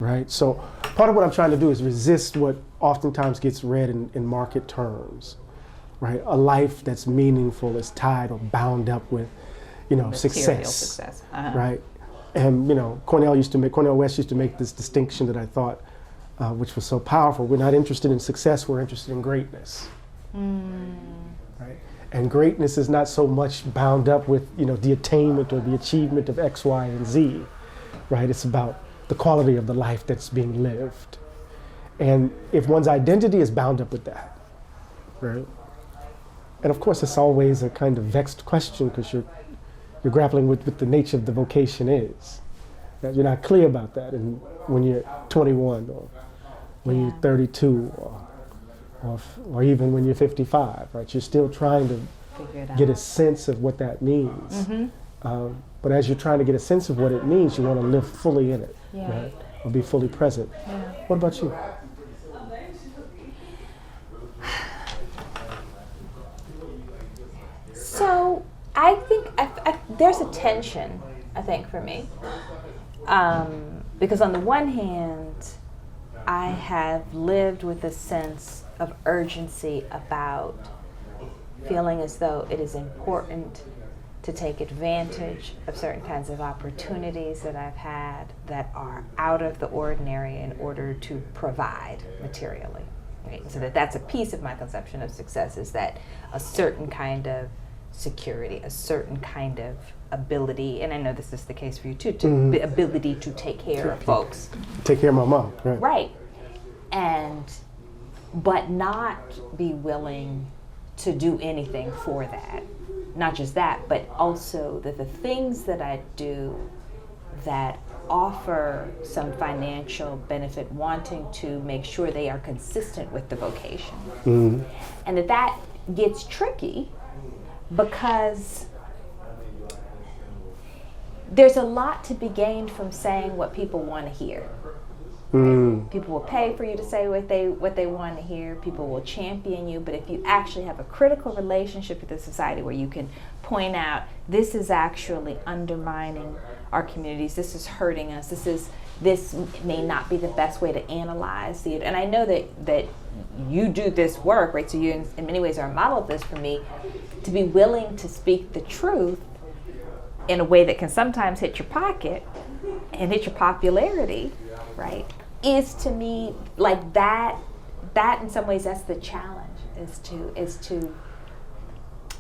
right? So part of what I'm trying to do is resist what oftentimes gets read in market terms, right? A life that's meaningful is tied or bound up with, Material success. Right? And Cornel West used to make this distinction that I thought, which was so powerful. We're not interested in success, we're interested in greatness. Right? And greatness is not so much bound up with the attainment or the achievement of X, Y, and Z, right? It's about the quality of the life that's being lived. And if one's identity is bound up with that, right? And of course, it's always a kind of vexed question because you're grappling with what the nature of the vocation is. That you're not clear about that, and when you're 21 or when you're 32 or even when you're 55, right? You're still trying to get a sense of what that means. But as you're trying to get a sense of what it means, you want to live fully in it, right? Or be fully present. What about you? So I think there's a tension, I think, for me. Because on the one hand, I have lived with a sense of urgency about feeling as though it is important to take advantage of certain kinds of opportunities that I've had that are out of the ordinary in order to provide materially. Right? So that's a piece of my conception of success, is that a certain kind of security, a certain kind of ability, and I know this is the case for you too, the ability to take care of folks. Take care of my mom, right? Right. But not be willing to do anything for that. Not just that, but also that the things that I do that offer some financial benefit, wanting to make sure they are consistent with the vocation. And that gets tricky because there's a lot to be gained from saying what people want to hear. People will pay for you to say what they want to hear. People will champion you. But if you actually have a critical relationship with the society where you can point out, this is actually undermining our communities, this is hurting us, this may not be the best way to analyze it. And I know that you do this work, right? So you in many ways are a model of this for me, to be willing to speak the truth in a way that can sometimes hit your pocket and hit your popularity, right? Is to me like that in some ways that's the challenge, is to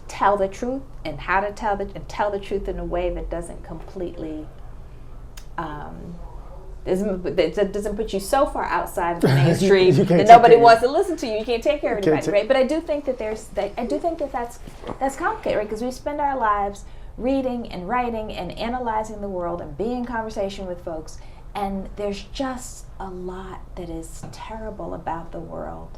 tell the truth and how to tell the truth in a way that doesn't completely doesn't put you so far outside of the mainstream that nobody wants to listen to you. You can't take care of anybody, right? But I do think that that's complicated, right? Because we spend our lives reading and writing and analyzing the world and being in conversation with folks, and there's just a lot that is terrible about the world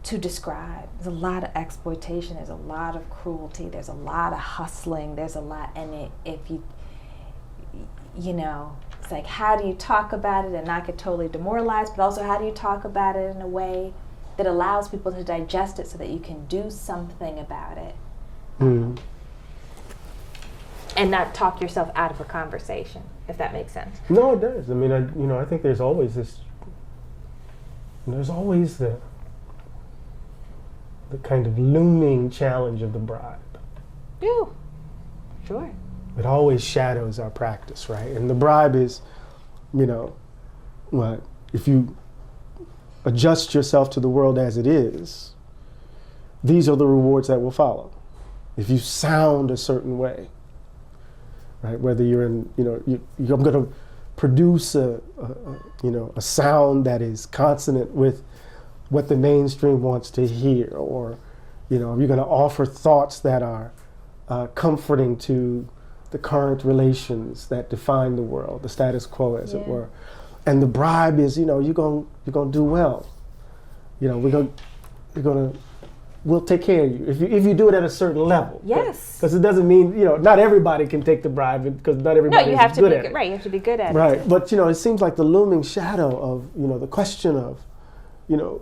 to describe. There's a lot of exploitation, there's a lot of cruelty, there's a lot of hustling, there's a lot, and if you know, it's like, how do you talk about it and not get totally demoralized, but also how do you talk about it in a way that allows people to digest it so that you can do something about it. And not talk yourself out of a conversation, if that makes sense. No, it does. I mean, I think there's always this. There's always the kind of looming challenge of the bribe. Yeah, sure. It always shadows our practice, right? And the bribe is, what if you adjust yourself to the world as it is, these are the rewards that will follow. If you sound a certain way. Right, whether you're in, I'm going to produce a sound that is consonant with what the mainstream wants to hear, or, you're going to offer thoughts that are comforting to the current relations that define the world, the status quo, as it were. And the bribe is, you're going to do well. We'll take care of you if you do it at a certain level. Yes. Because it doesn't mean, not everybody can take the bribe, because not everybody is good at it. Right, you have to be good at it. Right, but it seems like the looming shadow of, the question of, your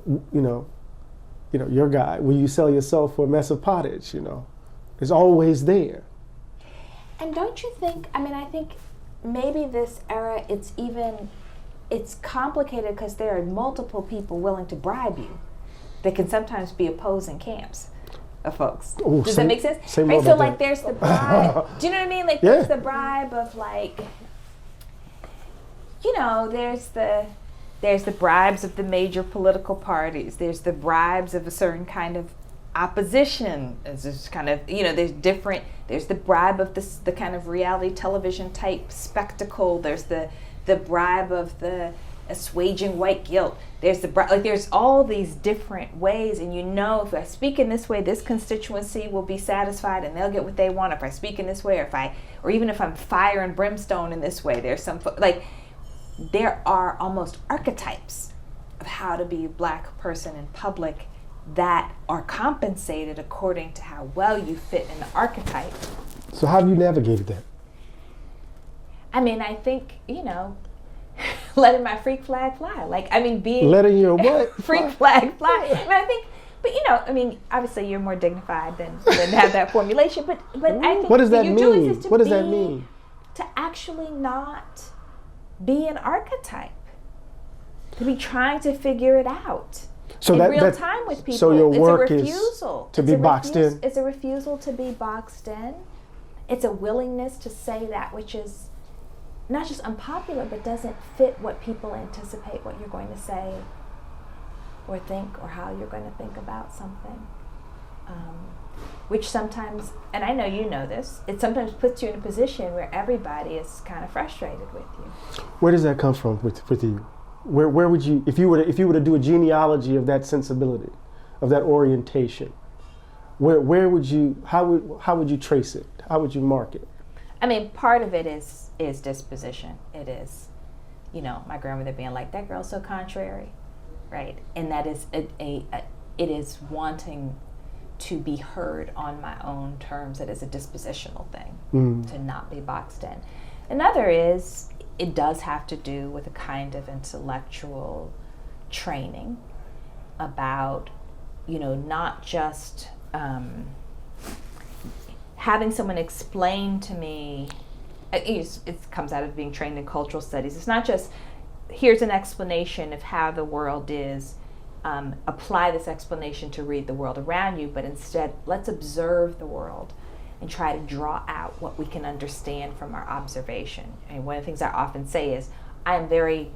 guy, will you sell your soul for a mess of pottage, is always there. And don't you think, I think maybe this era, it's even it's complicated because there are multiple people willing to bribe you that can sometimes be opposing camps of folks. Ooh, Does that make sense? Say right? more So about like that. there's the bribe. Do you know what I mean? Like Yeah. there's the bribe of like, you know, there's the bribes of the major political parties. There's the bribes of a certain kind of opposition. There's this kind of, you know, there's the bribe of the kind of reality television type spectacle. There's the bribe of the assuaging white guilt. There's the bribe, like there's all these different ways, and you know, if I speak in this way, this constituency will be satisfied and they'll get what they want. If I speak in this way, or even if I'm fire and brimstone in this way, there's some, like, there are almost archetypes of how to be a Black person in public that are compensated according to how well you fit in the archetype. So how have you navigated that? I mean, I think, you know, letting my freak flag fly. Like, I mean, being... Letting your what? freak flag fly. I mean, I think, but you know, I mean, obviously you're more dignified than have that formulation, but I think what does that you're doing mean? is to What does that mean? To actually not be an archetype. To be trying to figure it out. So in that, real that, time with people. So your work it's a refusal. is to be boxed in? It's a refusal to be boxed in. It's a willingness to say that which is not just unpopular, but doesn't fit what people anticipate what you're going to say or think, or how you're going to think about something. Which sometimes, and I know you know this, it sometimes puts you in a position where everybody is kind of frustrated with you. Where does that come from with you? Where would you, if you were to do a genealogy of that sensibility, of that orientation, where would you, how would you trace it? How would you mark it? I mean, part of it is disposition. It is, you know, my grandmother being like, that girl's so contrary, right? And that is it is wanting to be heard on my own terms. It is a dispositional thing, to not be boxed in. Another is, it does have to do with a kind of intellectual training about, you know, not just having someone explain to me. It comes out of being trained in cultural studies. It's not just, here's an explanation of how the world is, apply this explanation to read the world around you, but instead, let's observe the world and try to draw out what we can understand from our observation. And one of the things I often say is, I am very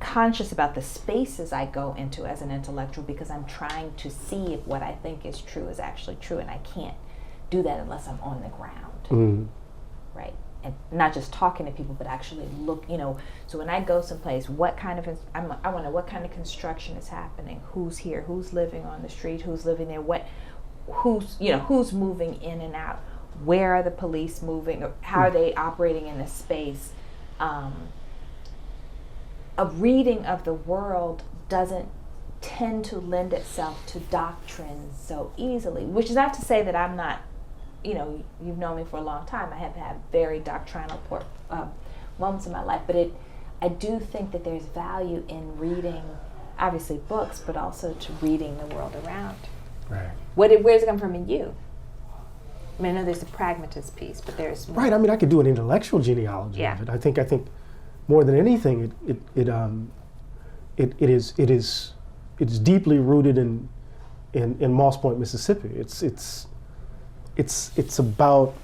conscious about the spaces I go into as an intellectual, because I'm trying to see if what I think is true is actually true, and I can't do that unless I'm on the ground, right? And not just talking to people, but actually look, you know, so when I go someplace, what kind of, I want to know what kind of construction is happening, who's here, who's living on the street, who's living there, who's moving in and out, where are the police moving, or how are they operating in this space. A reading of the world doesn't tend to lend itself to doctrines so easily, which is not to say that I'm not, you know, you've known me for a long time. I have had very doctrinal moments in my life, but I do think that there's value in reading, obviously books, but also to reading the world around. Right. Where's it come from in you? I mean, I know there's a pragmatist piece, but there's more. Right. I mean, I could do an intellectual genealogy of it. I think more than anything, it is deeply rooted in Moss Point, Mississippi. It's about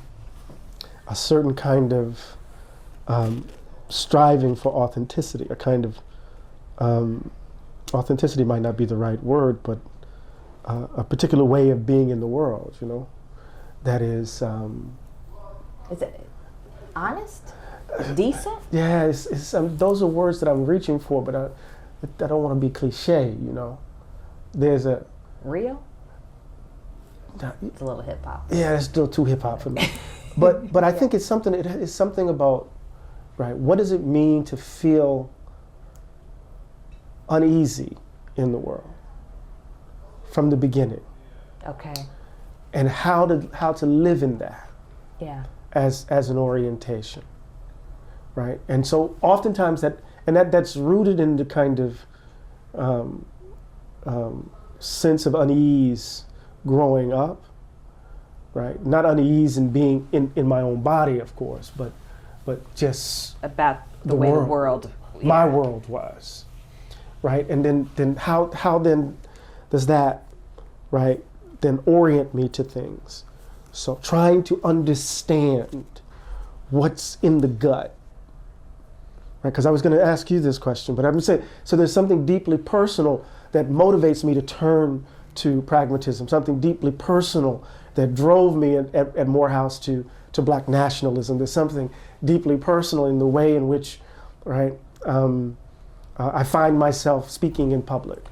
a certain kind of striving for authenticity, a kind of authenticity might not be the right word, but a particular way of being in the world, you know, that is... is it honest? Decent? Yeah, those are words that I'm reaching for, but I don't want to be cliche, you know. There's a... Real? It's a little hip hop. Yeah, it's still too hip hop for me. But I think it's something about, right, what does it mean to feel uneasy in the world from the beginning? Okay. And how to live in that. Yeah. As an orientation. Right? And so oftentimes that's rooted in the kind of sense of unease growing up, right? Not unease in being in my own body, of course, but just about the way the world my world was, right? And then how then does that, right, then orient me to things? So trying to understand what's in the gut, right? Because I was going to ask you this question, but I'm going to say, so there's something deeply personal that motivates me to turn to pragmatism, something deeply personal that drove me at Morehouse to Black nationalism. There's something deeply personal in the way in which, right, I find myself speaking in public.